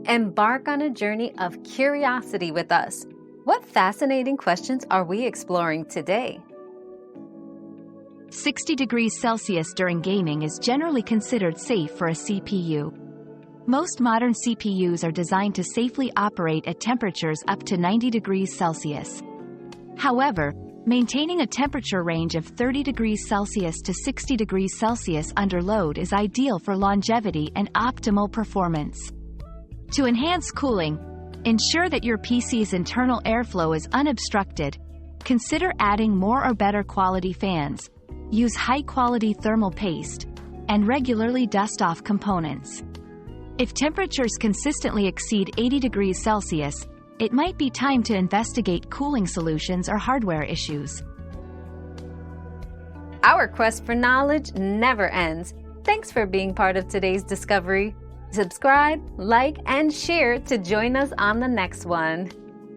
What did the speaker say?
Embark on a journey of curiosity with us. What fascinating questions are we exploring today? 60 degrees Celsius during gaming is generally considered safe for a CPU. Most modern CPUs are designed to safely operate at temperatures up to 90 degrees Celsius. However, maintaining a temperature range of 30 degrees Celsius to 60 degrees Celsius under load is ideal for longevity and optimal performance. To enhance cooling, ensure that your PC's internal airflow is unobstructed. Consider adding more or better quality fans. Use high-quality thermal paste, and regularly dust off components. If temperatures consistently exceed 80 degrees Celsius, it might be time to investigate cooling solutions or hardware issues. Our quest for knowledge never ends. Thanks for being part of today's discovery. Subscribe, like, and share to join us on the next one.